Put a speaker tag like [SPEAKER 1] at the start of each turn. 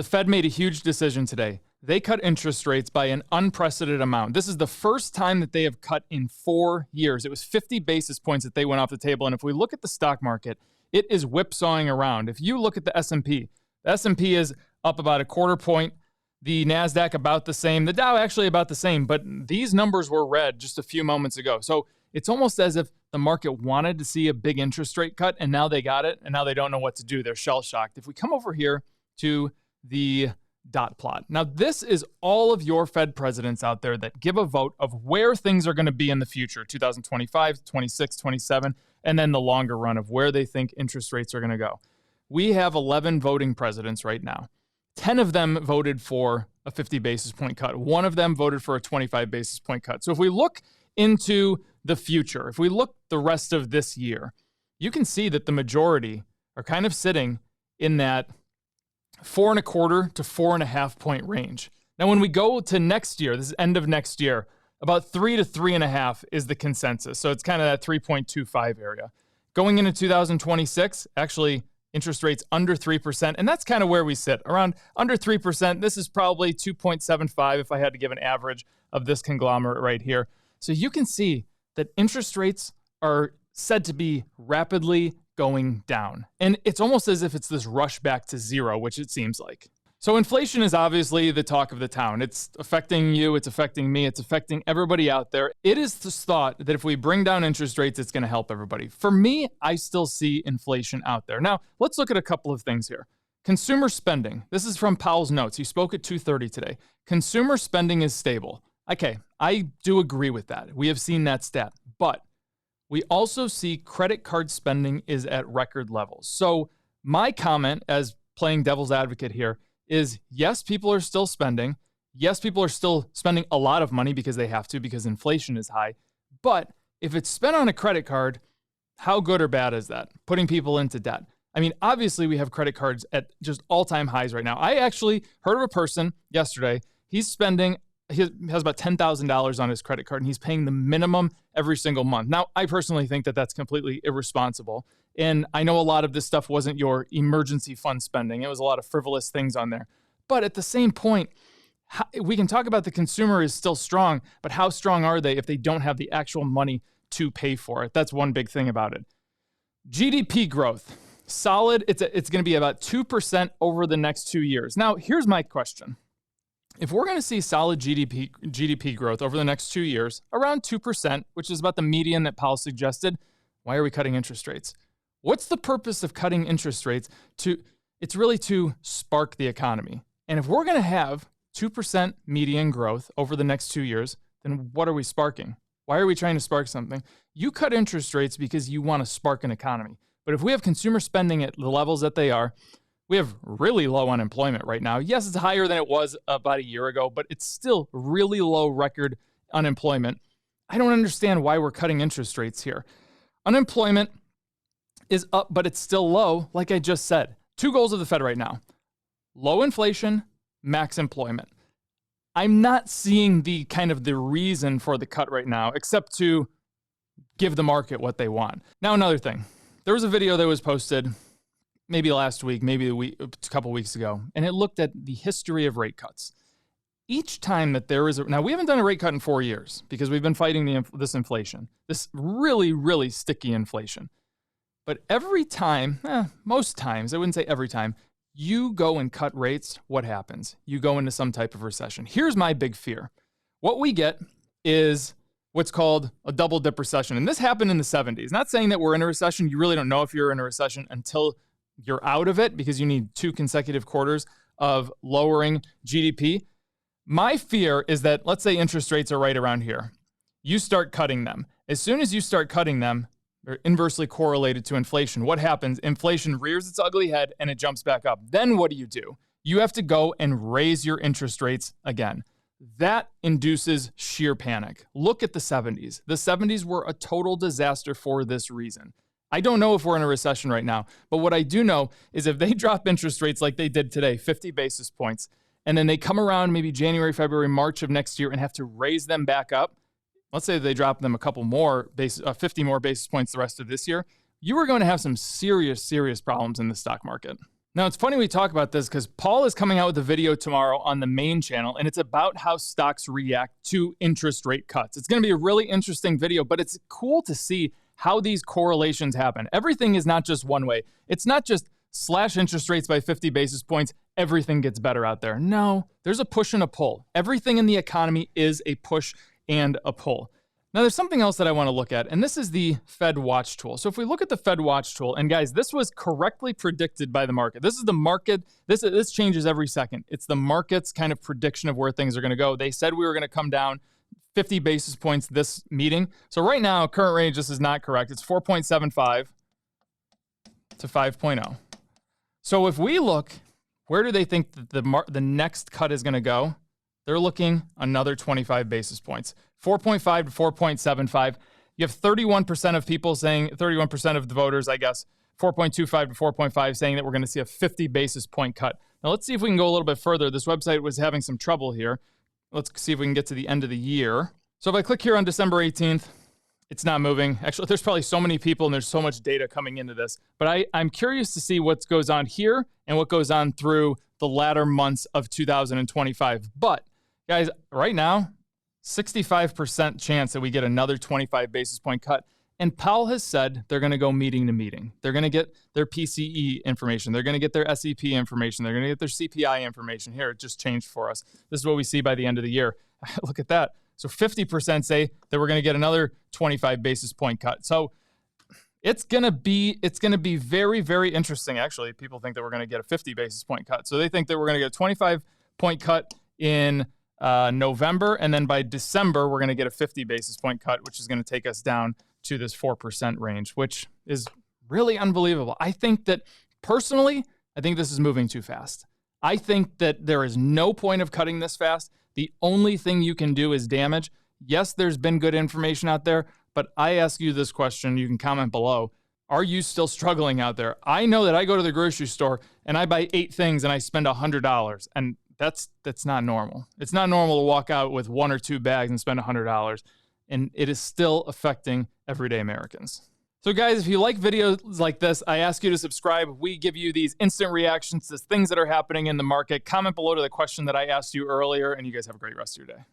[SPEAKER 1] The Fed made a huge decision today. They cut interest rates by an unprecedented amount. This is the first time that they have cut in 4 years. It was 50 basis points that they went off the table. And if we look at the stock market, it is whipsawing around. If you look at the S&P, the S&P is up about a quarter point. The NASDAQ about the same. The Dow actually about the same. But these numbers were read just a few moments ago. So it's almost as if the market wanted to see a big interest rate cut, and now they got it, and now they don't know what to do. They're shell-shocked. If we come over here to the dot plot. Now, this is all of your Fed presidents out there that give a vote of where things are going to be in the future, 2025, 26, 27, and then the longer run of where they think interest rates are going to go. We have 11 voting presidents right now. 10 of them voted for a 50 basis point cut. One of them voted for a 25 basis point cut. So if we look into the future, if we look the rest of this year, you can see that the majority are kind of sitting in that 4.25 to 4.5 point range. Now, when we go to next year, this is end of next year, about 3 to 3.5 is the consensus. So it's kind of that 3.25 area. Going into 2026, actually interest rates under 3%, and that's kind of where we sit, around under 3%. This is probably 2.75 if I had to give an average of this conglomerate right here. So you can see that interest rates are said to be rapidly going down. And it's almost as if it's this rush back to zero, which it seems like. So inflation is obviously the talk of the town. It's affecting you, it's affecting me, it's affecting everybody out there. It is this thought that if we bring down interest rates, it's going to help everybody. For me, I still see inflation out there. Now, let's look at a couple of things here. Consumer spending. This is from Powell's notes. He spoke at 2:30 today. Consumer spending is stable. Okay, I do agree with that. We have seen that stat. But we also see credit card spending is at record levels. So my comment as playing devil's advocate here is, yes, people are still spending. Yes, people are still spending a lot of money because they have to, because inflation is high. But if it's spent on a credit card, how good or bad is that? Putting people into debt. I mean, obviously we have credit cards at just all-time highs right now. I actually heard of a person yesterday. He has about $10,000 on his credit card, and he's paying the minimum every single month. Now, I personally think that that's completely irresponsible. And I know a lot of this stuff wasn't your emergency fund spending. It was a lot of frivolous things on there. But at the same point, we can talk about the consumer is still strong, but how strong are they if they don't have the actual money to pay for it? That's one big thing about it. GDP growth, solid. It's going to be about 2% over the next 2 years. Now, here's my question. If we're going to see solid GDP growth over the next 2 years, around 2%, which is about the median that Powell suggested, why are we cutting interest rates? What's the purpose of cutting interest rates? It's really to spark the economy. And if we're going to have 2% median growth over the next 2 years, then what are we sparking? Why are we trying to spark something? You cut interest rates because you want to spark an economy. But if we have consumer spending at the levels that they are, we have really low unemployment right now. Yes, it's higher than it was about a year ago, but it's still really low record unemployment. I don't understand why we're cutting interest rates here. Unemployment is up, but it's still low, like I just said. 2 goals of the Fed right now: low inflation, max employment. I'm not seeing the reason for the cut right now, except to give the market what they want. Now, another thing. There was a video that was posted maybe last week, maybe a couple weeks ago, and it looked at the history of rate cuts. Each time that there is now we haven't done a rate cut in 4 years because we've been fighting this inflation, this really, really sticky inflation. But every time, most times, I wouldn't say every time, you go and cut rates, what happens? You go into some type of recession. Here's my big fear. What we get is what's called a double dip recession. And this happened in the 70s. Not saying that we're in a recession. You really don't know if you're in a recession until you're out of it, because you need 2 consecutive quarters of lowering GDP. My fear is that, let's say interest rates are right around here. You start cutting them. As soon as you start cutting them, they're inversely correlated to inflation. What happens? Inflation rears its ugly head and it jumps back up. Then what do? You have to go and raise your interest rates again. That induces sheer panic. Look at the 70s. The 70s were a total disaster for this reason. I don't know if we're in a recession right now, but what I do know is if they drop interest rates like they did today, 50 basis points, and then they come around maybe January, February, March of next year and have to raise them back up, let's say they drop them a couple more, 50 more basis points the rest of this year, you are going to have some serious, serious problems in the stock market. Now, it's funny we talk about this because Paul is coming out with a video tomorrow on the main channel, and it's about how stocks react to interest rate cuts. It's going to be a really interesting video, but it's cool to see how these correlations happen. Everything is not just one way. It's not just slash interest rates by 50 basis points, everything gets better out there. No, there's a push and a pull. Everything in the economy is a push and a pull. Now, there's something else that I want to look at, and this is the Fed Watch tool. So if we look at the Fed Watch tool, and guys, this was correctly predicted by the market. This is the market. This changes every second. It's the market's kind of prediction of where things are going to go. They said we were going to come down 50 basis points this meeting. So right now, current range, this is not correct. It's 4.75 to 5.0. So if we look, where do they think that the next cut is going to go? They're looking another 25 basis points, 4.5 to 4.75. You have 31% of people saying, 31% of the voters, I guess, 4.25 to 4.5 saying that we're going to see a 50 basis point cut. Now let's see if we can go a little bit further. This website was having some trouble here. Let's see if we can get to the end of the year. So if I click here on December 18th, it's not moving. Actually, there's probably so many people and there's so much data coming into this. But I'm curious to see what goes on here and what goes on through the latter months of 2025. But guys, right now, 65% chance that we get another 25 basis point cut. And Powell has said they're going to go meeting to meeting. They're going to get their PCE information. They're going to get their SEP information. They're going to get their CPI information. Here, it just changed for us. This is what we see by the end of the year. Look at that. So 50% say that we're going to get another 25 basis point cut. So it's going to be very, very interesting. Actually, people think that we're going to get a 50 basis point cut. So they think that we're going to get a 25 point cut in November, and then by December, we're going to get a 50 basis point cut, which is going to take us down to this 4% range, which is really unbelievable. I think that personally, I think this is moving too fast. I think that there is no point of cutting this fast. The only thing you can do is damage. Yes, there's been good information out there, but I ask you this question. You can comment below. Are you still struggling out there? I know that I go to the grocery store and I buy 8 things and I spend $100, and that's not normal. It's not normal to walk out with 1 or 2 bags and spend $100, and it is still affecting everyday Americans. So guys, if you like videos like this, I ask you to subscribe. We give you these instant reactions to things that are happening in the market. Comment below to the question that I asked you earlier, and you guys have a great rest of your day.